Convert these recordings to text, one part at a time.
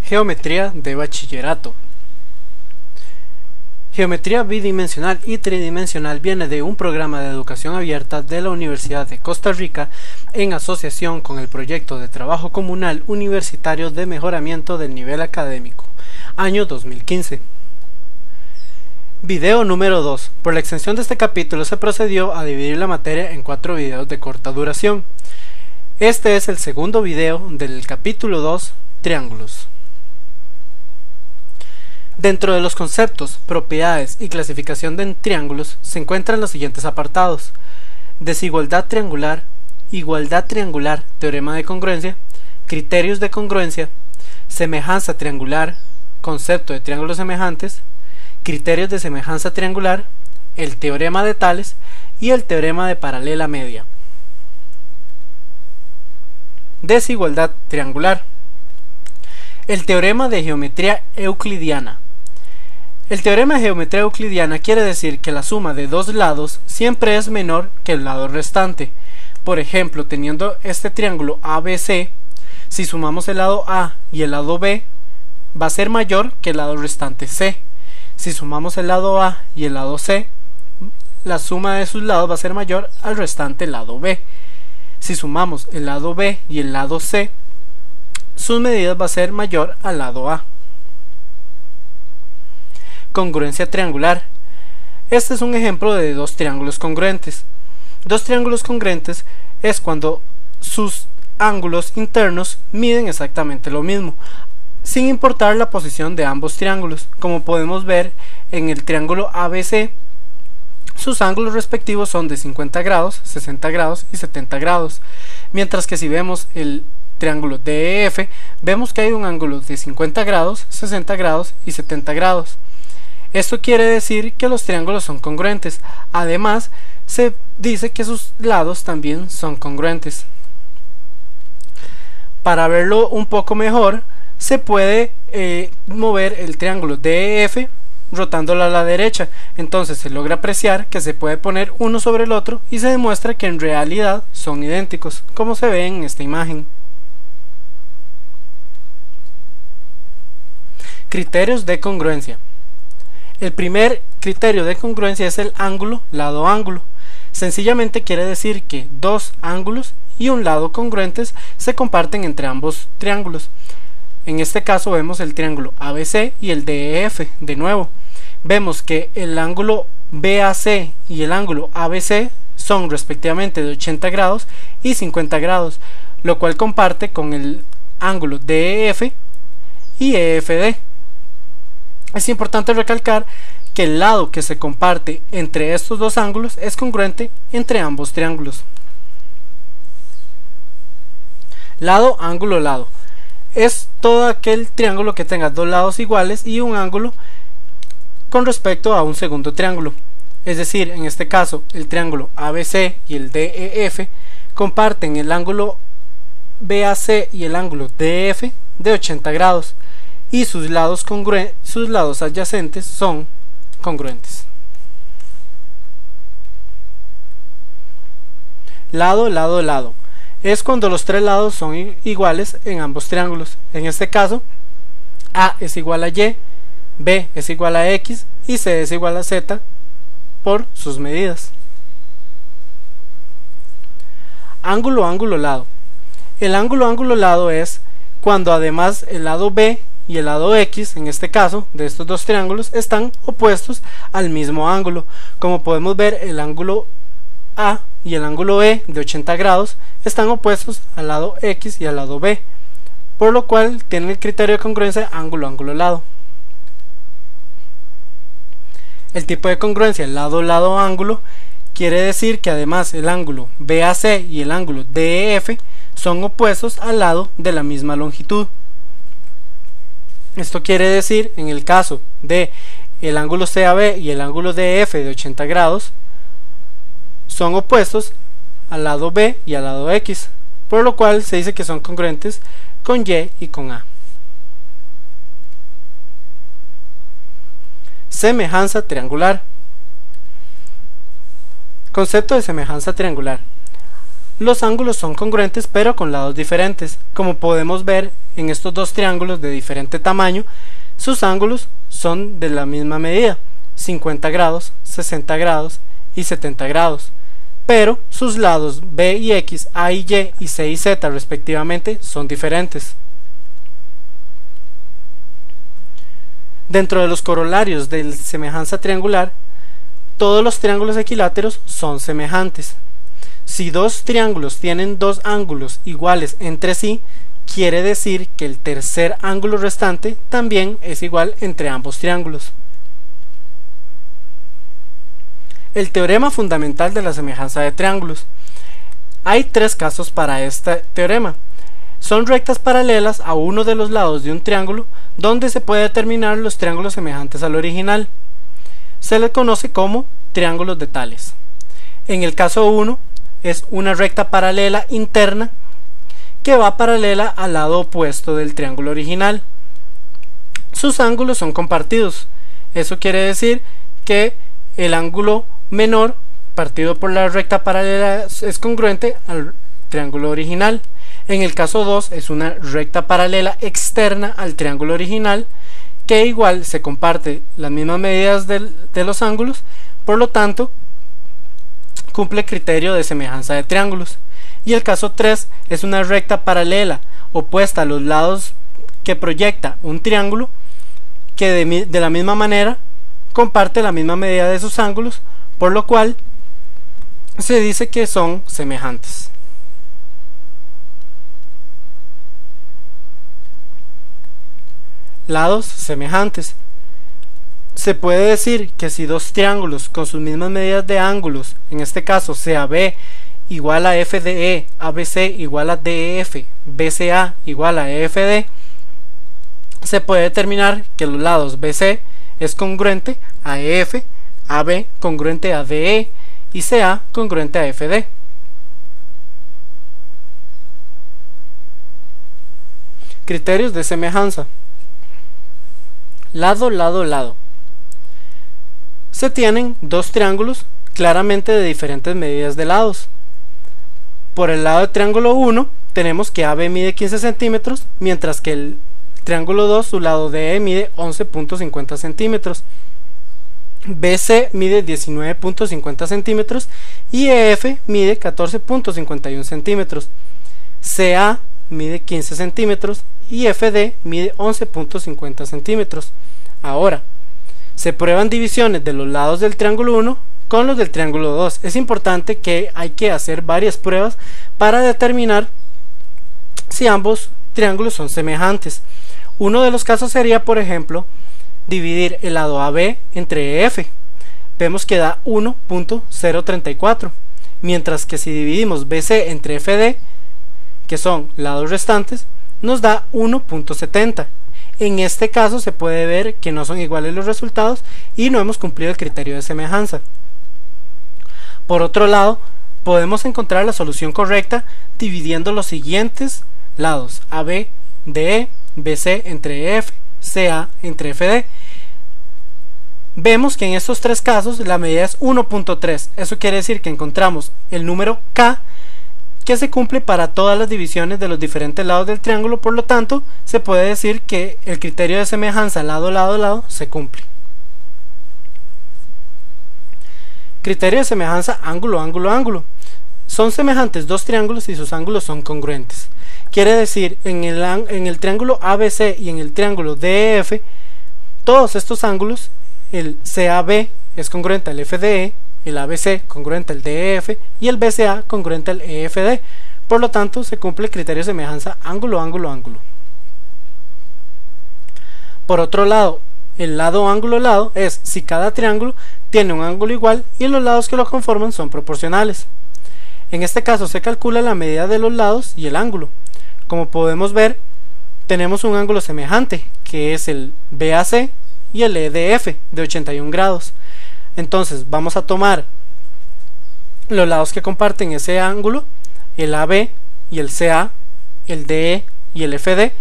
Geometría de bachillerato. Geometría bidimensional y tridimensional viene de un programa de educación abierta de la Universidad de Costa Rica en asociación con el proyecto de trabajo comunal universitario de mejoramiento del nivel académico, año 2015. Video número 2. Por la extensión de este capítulo se procedió a dividir la materia en 4 videos de corta duración. Este es el segundo video del capítulo 2, triángulos. Dentro de los conceptos, propiedades y clasificación de triángulos se encuentran los siguientes apartados: desigualdad triangular, igualdad triangular, teorema de congruencia, criterios de congruencia, semejanza triangular, concepto de triángulos semejantes, criterios de semejanza triangular, el teorema de Tales y el teorema de paralela media. Desigualdad triangular. El teorema de geometría euclidiana. El teorema de geometría euclidiana quiere decir que la suma de dos lados siempre es menor que el lado restante. Por ejemplo, teniendo este triángulo ABC, si sumamos el lado A y el lado B, va a ser mayor que el lado restante C. Si sumamos el lado A y el lado C, la suma de sus lados va a ser mayor al restante lado B. Si sumamos el lado B y el lado C, sus medidas va a ser mayor al lado A. Congruencia triangular. Este es un ejemplo de dos triángulos congruentes. Dos triángulos congruentes es cuando sus ángulos internos miden exactamente lo mismo, sin importar la posición de ambos triángulos. Como podemos ver en el triángulo ABC, sus ángulos respectivos son de 50 grados, 60 grados y 70 grados, mientras que si vemos el triángulo DEF, vemos que hay un ángulo de 50 grados, 60 grados y 70 grados. Esto quiere decir que los triángulos son congruentes. Además, se dice que sus lados también son congruentes. Para verlo un poco mejor, se puede mover el triángulo DEF rotándolo a la derecha. Entonces se logra apreciar que se puede poner uno sobre el otro y se demuestra que en realidad son idénticos, como se ve en esta imagen. Criterios de congruencia. El primer criterio de congruencia es el ángulo lado-ángulo. Sencillamente quiere decir que dos ángulos y un lado congruentes se comparten entre ambos triángulos. En este caso vemos el triángulo ABC y el DEF. De nuevo, vemos que el ángulo BAC y el ángulo ABC son respectivamente de 80 grados y 50 grados, lo cual comparte con el ángulo DEF y EFD. Es importante recalcar que el lado que se comparte entre estos dos ángulos es congruente entre ambos triángulos. Lado, ángulo, lado. Es todo aquel triángulo que tenga dos lados iguales y un ángulo con respecto a un segundo triángulo. Es decir, en este caso, el triángulo ABC y el DEF comparten el ángulo BAC y el ángulo DEF de 80 grados. Y sus lados adyacentes son congruentes. Lado, lado, lado. Es cuando los tres lados son iguales en ambos triángulos. En este caso, A es igual a Y, B es igual a X y C es igual a Z por sus medidas. Ángulo, ángulo, lado. El ángulo, ángulo, lado es cuando además el lado B y el lado X, en este caso, de estos dos triángulos, están opuestos al mismo ángulo. Como podemos ver, el ángulo A y el ángulo E de 80 grados están opuestos al lado X y al lado B, por lo cual tienen el criterio de congruencia ángulo, ángulo, lado. El tipo de congruencia lado, lado, ángulo quiere decir que además el ángulo BAC y el ángulo DEF son opuestos al lado de la misma longitud. Esto quiere decir, en el caso de el ángulo CAB y el ángulo DF de 80 grados, son opuestos al lado B y al lado X, por lo cual se dice que son congruentes con Y y con A. Semejanza triangular. Concepto de semejanza triangular. los ángulos son congruentes pero con lados diferentes. Como podemos ver en estos dos triángulos de diferente tamaño, sus ángulos son de la misma medida, 50 grados, 60 grados y 70 grados, pero sus lados B y X, A y Y C y Z respectivamente son diferentes. Dentro de los corolarios de semejanza triangular, todos los triángulos equiláteros son semejantes. Si dos triángulos tienen dos ángulos iguales entre sí, quiere decir que el tercer ángulo restante también es igual entre ambos triángulos. El teorema fundamental de la semejanza de triángulos. Hay tres casos para este teorema. Son rectas paralelas a uno de los lados de un triángulo donde se puede determinar los triángulos semejantes al original. Se les conoce como triángulos de Tales. En el caso 1 es una recta paralela interna que va paralela al lado opuesto del triángulo original. Sus ángulos son compartidos. Eso quiere decir que el ángulo menor partido por la recta paralela es congruente al triángulo original. En el caso 2 es una recta paralela externa al triángulo original que igual se comparte las mismas medidas de los ángulos, por lo tanto cumple el criterio de semejanza de triángulos. Y el caso 3 es una recta paralela opuesta a los lados que proyecta un triángulo que de la misma manera comparte la misma medida de sus ángulos, por lo cual se dice que son semejantes. Lados semejantes. Se puede decir que si dos triángulos con sus mismas medidas de ángulos, en este caso CAB igual a FDE, ABC igual a DEF, BCA igual a EFD, se puede determinar que los lados BC es congruente a EF, AB congruente a DE y CA congruente a FD. Criterios de semejanza. Lado, lado, lado. Se tienen dos triángulos claramente de diferentes medidas de lados. Por el lado del triángulo 1 tenemos que AB mide 15 centímetros, mientras que el triángulo 2, su lado DE mide 11.50 centímetros. BC mide 19.50 centímetros y EF mide 14.51 centímetros. CA mide 15 centímetros y FD mide 11.50 centímetros. Ahora, se prueban divisiones de los lados del triángulo 1 con los del triángulo 2. Es importante que hay que hacer varias pruebas para determinar si ambos triángulos son semejantes. Uno de los casos sería, por ejemplo, dividir el lado AB entre EF. Vemos que da 1.034, mientras que si dividimos BC entre FD, que son lados restantes, nos da 1.70. En este caso se puede ver que no son iguales los resultados y no hemos cumplido el criterio de semejanza. Por otro lado, podemos encontrar la solución correcta dividiendo los siguientes lados: AB, DE, BC entre EF, CA entre FD. Vemos que en estos tres casos la medida es 1.3. Eso quiere decir que encontramos el número K que se cumple para todas las divisiones de los diferentes lados del triángulo. Por lo tanto, se puede decir que el criterio de semejanza lado, lado, lado se cumple. Criterio de semejanza ángulo, ángulo, ángulo. Son semejantes dos triángulos y sus ángulos son congruentes. Quiere decir, en el triángulo ABC y en el triángulo DEF, todos estos ángulos, el CAB es congruente al FDE, el ABC congruente al DEF y el BCA congruente al EFD. Por lo tanto, se cumple el criterio de semejanza ángulo, ángulo, ángulo. Por otro lado, el lado, ángulo, lado es si cada triángulo tiene un ángulo igual y los lados que lo conforman son proporcionales. En este caso se calcula la medida de los lados y el ángulo. Como podemos ver, tenemos un ángulo semejante, que es el BAC y el EDF de 81 grados. Entonces vamos a tomar los lados que comparten ese ángulo, el AB y el CA, el DE y el FD,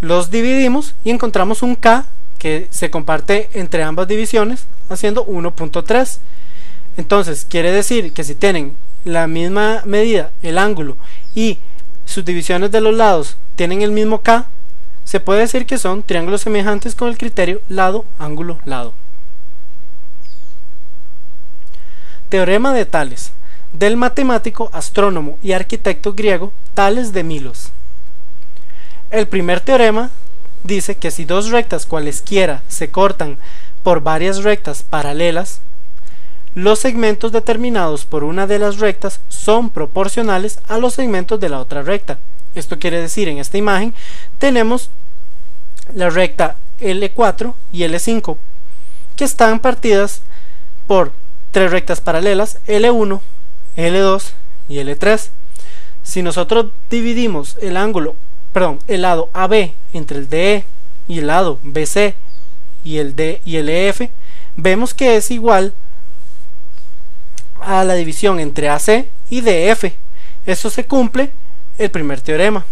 los dividimos y encontramos un K que se comparte entre ambas divisiones haciendo 1.3. Entonces quiere decir que si tienen la misma medida, el ángulo, y sus divisiones de los lados tienen el mismo K, se puede decir que son triángulos semejantes con el criterio lado, ángulo, lado. Teorema de Tales, del matemático, astrónomo y arquitecto griego Tales de Milos. El primer teorema dice que si dos rectas cualesquiera se cortan por varias rectas paralelas, los segmentos determinados por una de las rectas son proporcionales a los segmentos de la otra recta. Esto quiere decir, en esta imagen tenemos la recta L4 y L5 que están partidas por tres rectas paralelas, L1, L2 y L3. Si nosotros dividimos el lado AB entre el DE y el lado BC y el EF, vemos que es igual a la división entre AC y DF. Esto se cumple el primer teorema.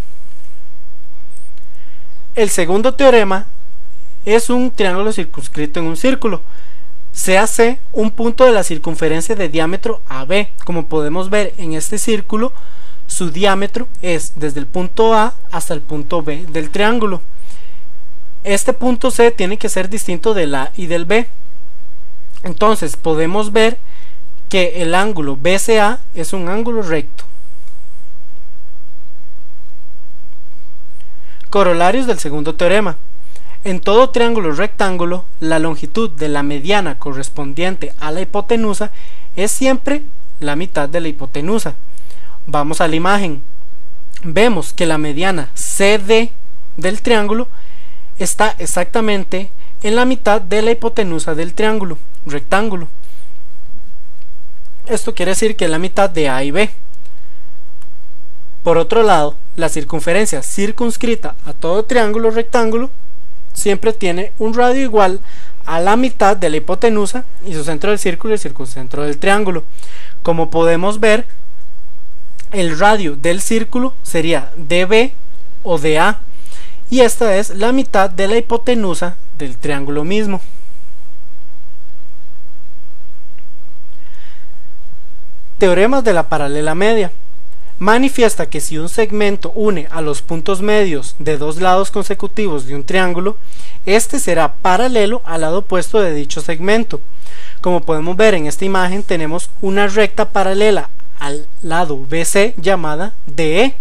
El segundo teorema es un triángulo circunscrito en un círculo. Se hace un punto de la circunferencia de diámetro AB. Como podemos ver en este círculo, su diámetro es desde el punto A hasta el punto B del triángulo. Este punto C tiene que ser distinto del A y del B. Entonces podemos ver que el ángulo BCA es un ángulo recto. Corolarios del segundo teorema. En todo triángulo rectángulo, la longitud de la mediana correspondiente a la hipotenusa es siempre la mitad de la hipotenusa. Vamos a la imagen. Vemos que la mediana CD del triángulo está exactamente en la mitad de la hipotenusa del triángulo rectángulo. Esto quiere decir que es la mitad de A y B. Por otro lado, la circunferencia circunscrita a todo triángulo rectángulo siempre tiene un radio igual a la mitad de la hipotenusa y su centro del círculo y el circuncentro del triángulo. Como podemos ver, el radio del círculo sería DB o DA, y esta es la mitad de la hipotenusa del triángulo mismo. Teoremas de la paralela media. Manifiesta que si un segmento une a los puntos medios de dos lados consecutivos de un triángulo, este será paralelo al lado opuesto de dicho segmento. Como podemos ver en esta imagen, tenemos una recta paralela al lado BC llamada DE.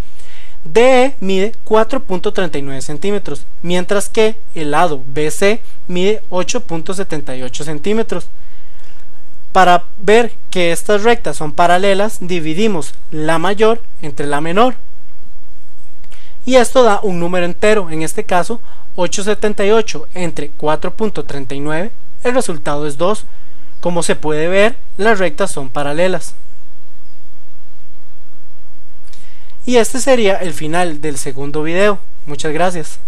DE mide 4.39 centímetros, mientras que el lado BC mide 8.78 centímetros. Para ver que estas rectas son paralelas, dividimos la mayor entre la menor, y esto da un número entero, en este caso 8.78 entre 4.39, el resultado es 2. Como se puede ver, las rectas son paralelas. Y este sería el final del segundo video. Muchas gracias.